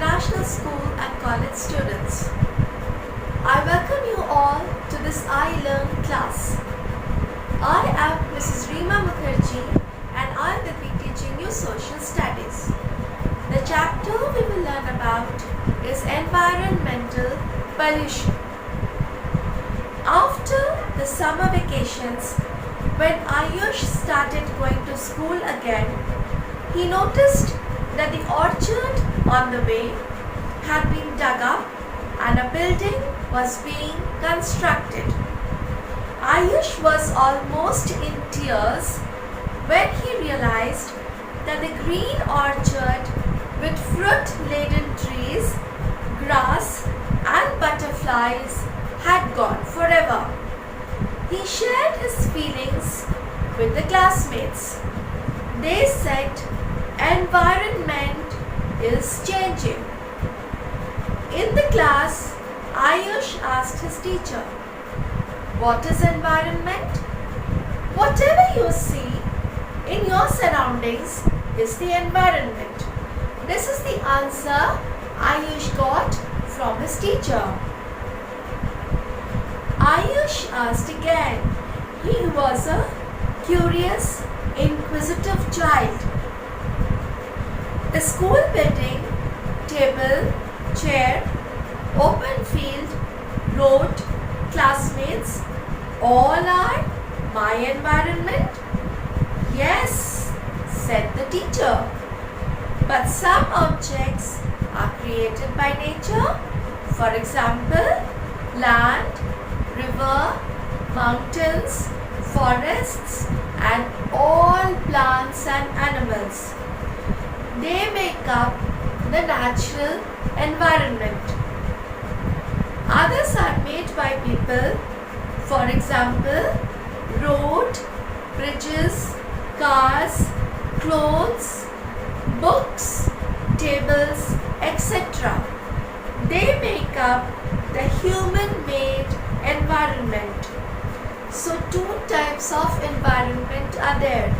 international school and college students. I welcome you all to this iLearn class. I am Mrs. Reema Mukherjee and I will be teaching you social studies. The chapter we will learn about is environmental pollution. After the summer vacations, when Ayush started going to school again, he noticed that the orchard on the way had been dug up and a building was being constructed. Ayush was almost in tears when he realized that the green orchard with fruit-laden trees, grass and butterflies had gone forever. He shared his feelings with the classmates. They said environment is changing. In the class, Ayush asked his teacher, "What is environment?" Whatever you see in your surroundings is the environment. This is the answer Ayush got from his teacher. Ayush asked again. He was a curious, inquisitive child. The school building, table, chair, open field, road, classmates, all are my environment? Yes, said the teacher. But some objects are created by nature. For example, land, river, mountains, forests, and all plants and animals. They make up the natural environment. Others are made by people. For example, road, bridges, cars, clothes, books, tables, etc. They make up the human-made environment. So two types of environment are there.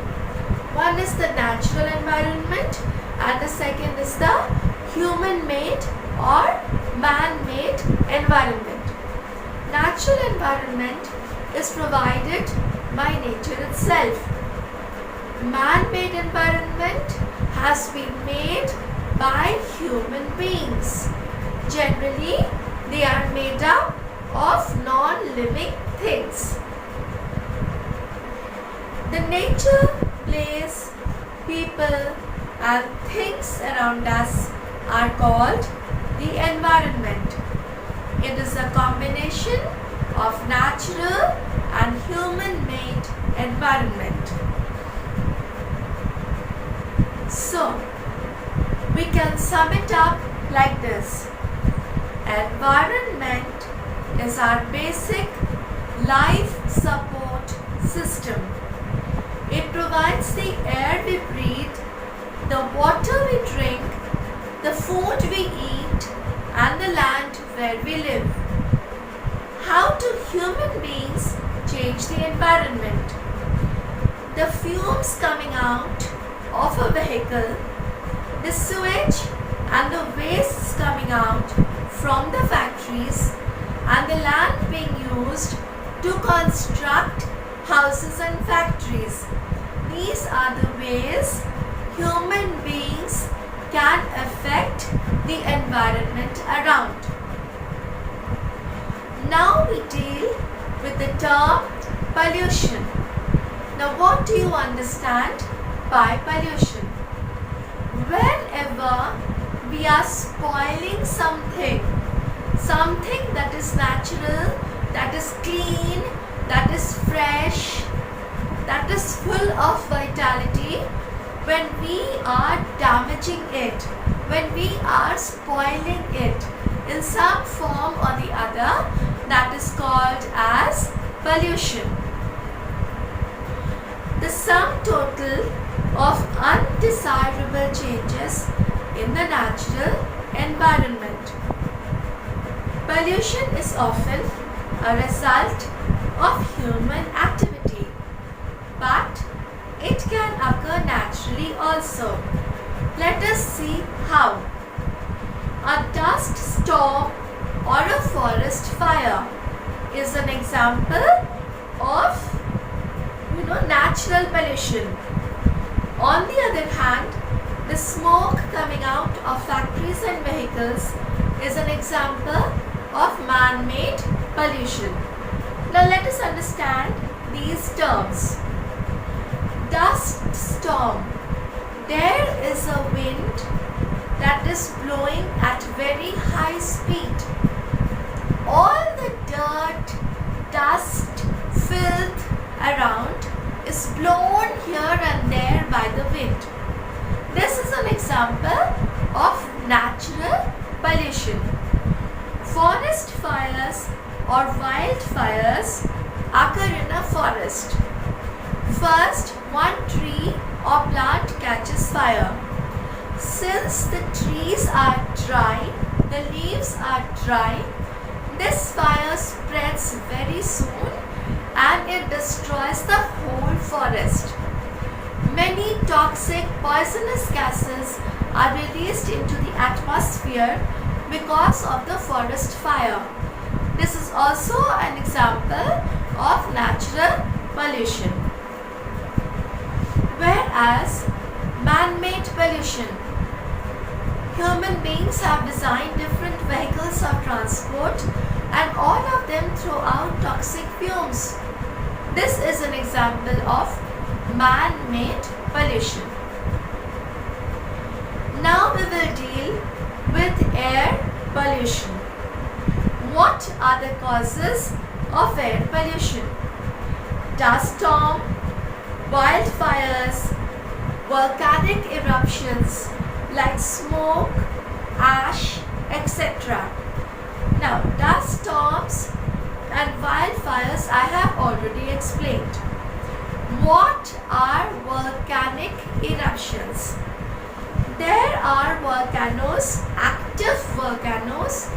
One is the natural environment and the second is the human-made or man-made environment. Natural environment is provided by nature itself. Man-made environment has been made by human beings. Generally, they are made up of non-living things. The nature, place, people and things around us are called the environment. It is a combination of natural and human-made environment. So, we can sum it up like this. Environment is our basic life support system. It provides the air we breathe, the water we drink, the food we eat, and the land where we live. How do human beings change the environment? The fumes coming out of a vehicle, the sewage and the wastes coming out from the factories, and the land being used to construct houses and factories. These are the ways human beings can affect the environment around. Now we deal with the term pollution. Now what do you understand by pollution? Whenever we are spoiling something that is natural, that is clean, that is fresh, that is full of vitality, when we are damaging it, when we are spoiling it in some form or the other, that is called as pollution. The sum total of undesirable changes in the natural environment. Pollution is often a result of human activity, but it can occur naturally also. Let us see how. A dust storm or a forest fire is an example of natural pollution. On the other hand, the smoke coming out of factories and vehicles is an example of man-made pollution. Now let us understand these terms. Dust storm. There is a wind that is blowing at very high speed. All the dirt, dust, filth around is blown here and there by the wind. This is an example of natural pollution. Forest fires or wildfires occur in a forest. First, one tree or plant catches fire. Since the trees are dry, the leaves are dry, this fire spreads very soon and it destroys the whole forest. Many toxic poisonous gases are released into the atmosphere because of the forest fire. This is also an example of natural pollution. Whereas man-made pollution, human beings have designed different vehicles of transport and all of them throw out toxic fumes. This is an example of man-made pollution. Now we will deal with air pollution. What are the causes of air pollution? Dust storm, wildfires, volcanic eruptions like smoke, ash, etc. Now, dust storms and wildfires I have already explained. What are volcanic eruptions? There are volcanoes, active volcanoes,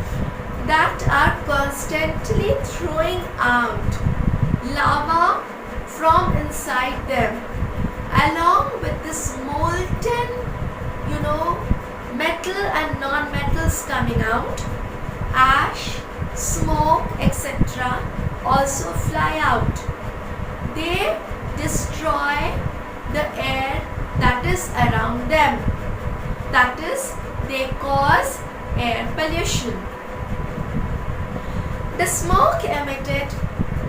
that are constantly throwing out lava from inside them, along with this molten metal and non-metals coming out, ash, smoke, etc. also fly out. They destroy the air that is around them. That is, they cause air pollution. The smoke emitted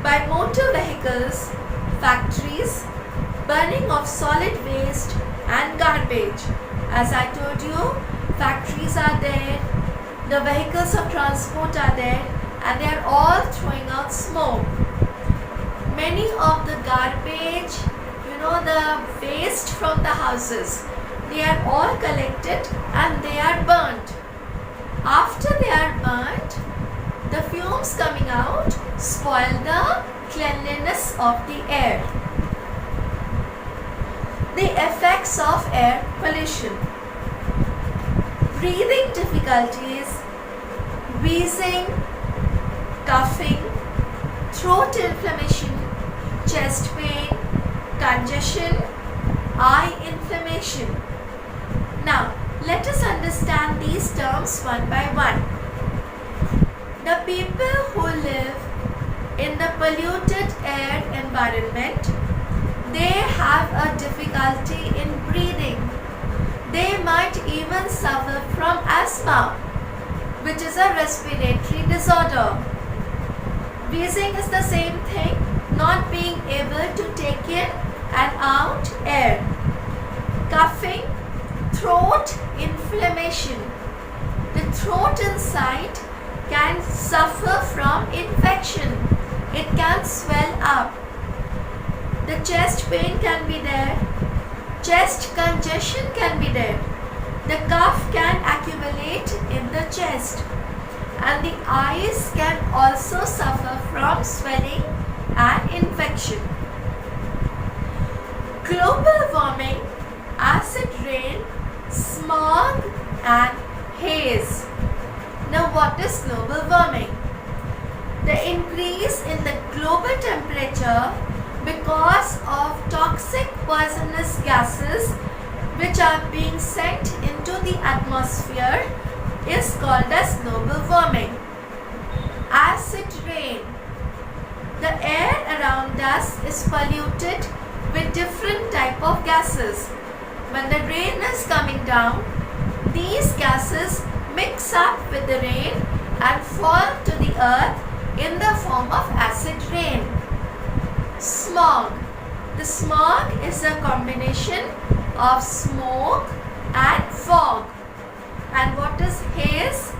by motor vehicles, factories, burning of solid waste and garbage. As I told you, factories are there, the vehicles of transport are there, and they are all throwing out smoke. Many of the garbage, the waste from the houses, they are all collected and they are burnt. After they are burnt, the fumes coming out spoil the cleanliness of the air. The effects of air pollution: breathing difficulties, wheezing, coughing, throat inflammation, chest pain, congestion, eye inflammation. Now, let us understand these terms one by one. The people who live in the polluted air environment, they have a difficulty in breathing. They might even suffer from asthma, which is a respiratory disorder. Wheezing is the same thing, not being able to take in and out air. Coughing, throat inflammation. The throat inside can suffer from infection. It can swell up. The chest pain can be there. Chest congestion can be there. The cough can accumulate in the chest. And the eyes can also suffer from swelling and infection. Global warming, acid rain, smog and haze. Now what is global warming? The increase in the global temperature because of toxic poisonous gases which are being sent into the atmosphere is called as global warming. Acid rain. The air around us is polluted with different type of gases. When the rain is coming down, these gases mix up with the rain and fall to the earth in the form of acid rain. Smog. The smog is a combination of smoke and fog. And what is haze?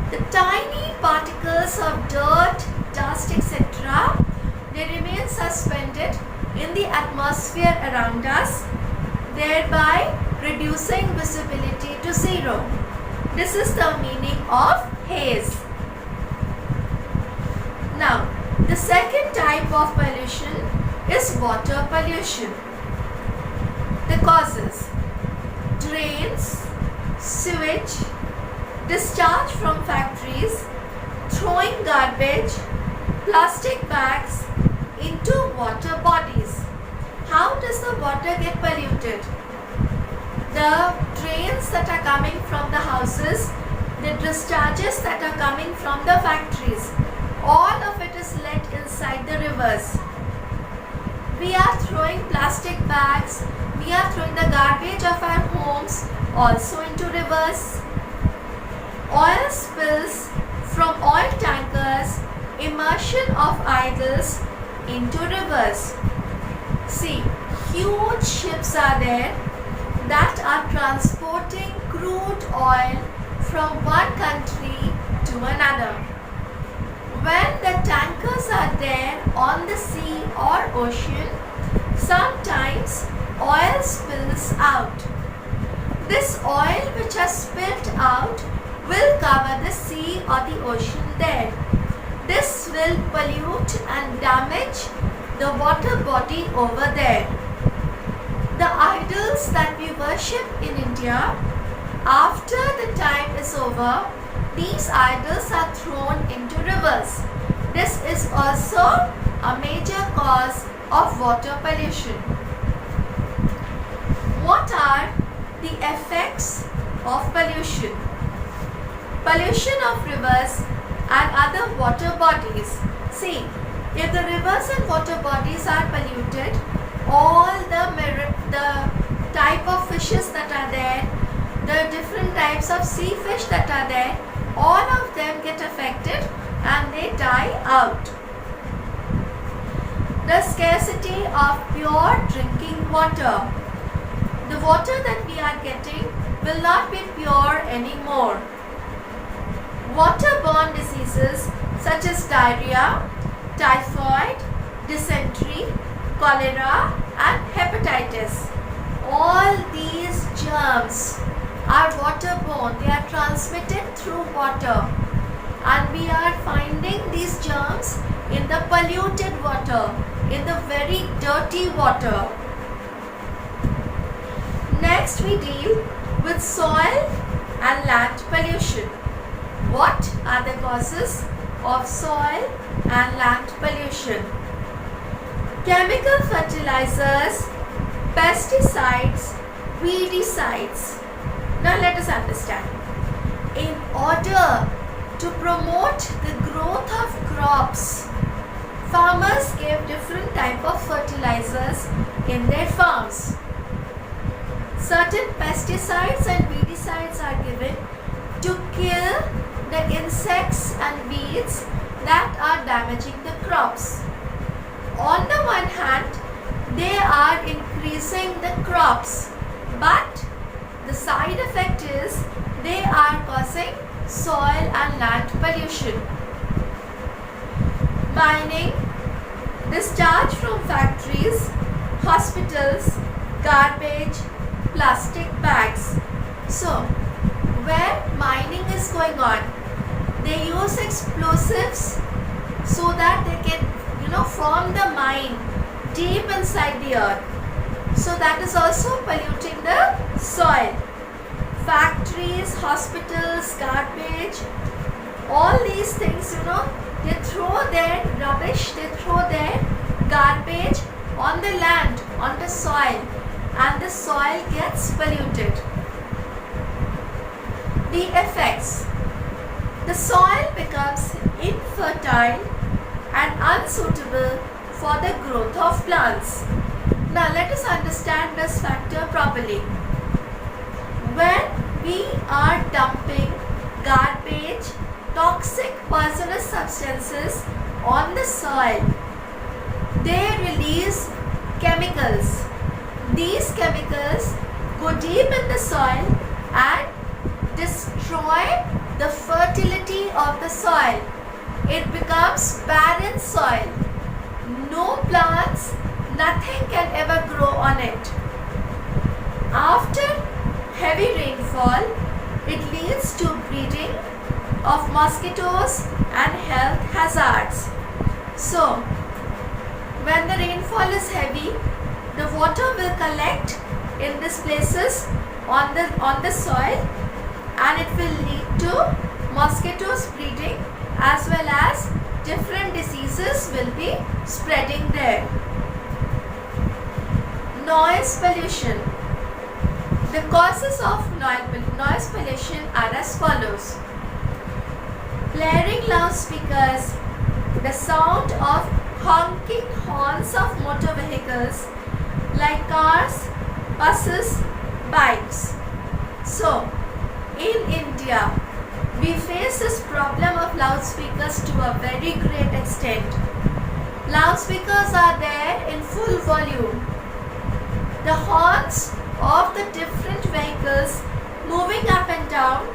The tiny particles of dirt, dust, etc. they remain suspended in the atmosphere around us, thereby reducing visibility to zero. This is the meaning of haze. Now, the second type of pollution is water pollution. The causes: drains, sewage, discharge from factories, throwing garbage, plastic bags into water bodies. How does the water get polluted? The drains that are coming from the houses, the discharges that are coming from the factories, all of it is let inside the rivers. We are throwing plastic bags, we are throwing the garbage of our homes also into rivers. Oil spills from oil tankers, immersion of idols into rivers. See, huge ships are there that are transporting crude oil from one country to another. When the tankers are there on the sea or ocean, sometimes oil spills out. This oil which has spilled out will cover the sea or the ocean there. This will pollute and damage the water body over there. The idols that we worship in India, after the time is over, these idols are thrown into rivers. This is also a major cause of water pollution. What are the effects of pollution? Pollution of rivers and other water bodies. See, if the rivers and water bodies are polluted, all the type of fishes that are there, the different types of sea fish that are there, all of them get affected and they die out. The scarcity of pure drinking water. The water that we are getting will not be pure anymore. Waterborne diseases such as diarrhea, typhoid, dysentery, cholera and hepatitis. All these germs are waterborne. They are transmitted through water. And we are finding these germs in the polluted water, in the very dirty water. Next we deal with soil and land pollution. What are the causes of soil and land pollution? Chemical fertilizers, pesticides, weedicides. Now let us understand. In order to promote the growth of crops, farmers give different type of fertilizers in their farms. Certain pesticides and weedicides are given to kill the insects and weeds that are damaging the crops. On the one hand, they are increasing the crops, but the side effect is they are causing soil and land pollution. Mining, discharge from factories, hospitals, garbage, plastic bags. So, where mining is going on, they use explosives so that they can form the mine deep inside the earth. So that is also polluting the soil. Factories, hospitals, garbage, all these things, they throw their rubbish, they throw their garbage on the land, on the soil, and the soil gets polluted. The effects. The soil becomes infertile and unsuitable for the growth of plants. Now let us understand this factor properly. When we are dumping garbage, toxic poisonous substances on the soil, they release chemicals. These chemicals go deep in the soil and destroy the fertility of the soil. It becomes barren soil. No plants, nothing can ever grow on it. After heavy rainfall, it leads to breeding of mosquitoes and health hazards. So, when the rainfall is heavy, the water will collect in these places on the soil, and it will lead to mosquitoes breeding, as well as different diseases will be spreading there. Noise pollution. The causes of noise pollution are as follows. Blaring loudspeakers, the sound of honking horns of motor vehicles like cars, buses, bikes. So, in India, we face this problem of loudspeakers to a very great extent. Loudspeakers are there in full volume. The horns of the different vehicles moving up and down,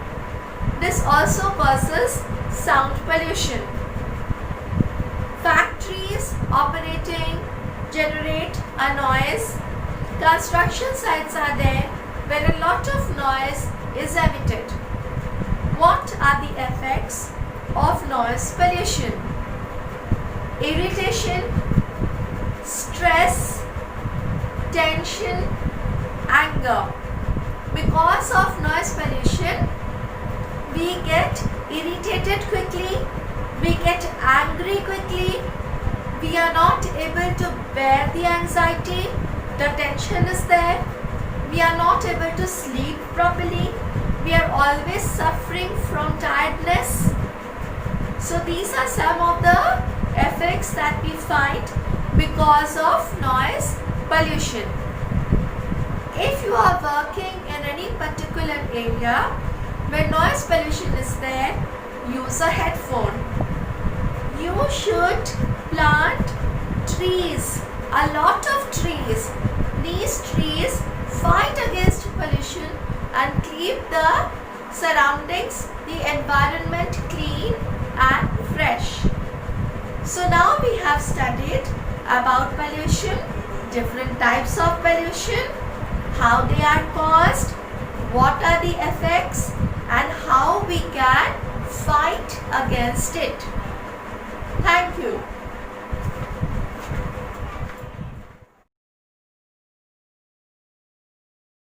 this also causes sound pollution. Factories operating generate a noise. Construction sites are there where a lot of noise is emitted. What are the effects of noise pollution? Irritation, stress, tension, anger. Because of noise pollution, we get irritated quickly, we get angry quickly, we are not able to bear the anxiety, the tension is there, we are not able to sleep properly, we are always suffering from tiredness. So these are some of the effects that we find because of noise pollution. If you are working in any particular area where noise pollution is there, use a headphone. You should plant trees, a lot of trees. These trees fight against pollution and keep the surroundings, the environment clean and fresh. So now we have studied about pollution, different types of pollution, how they are caused, what are the effects, and how we can fight against it. Thank you.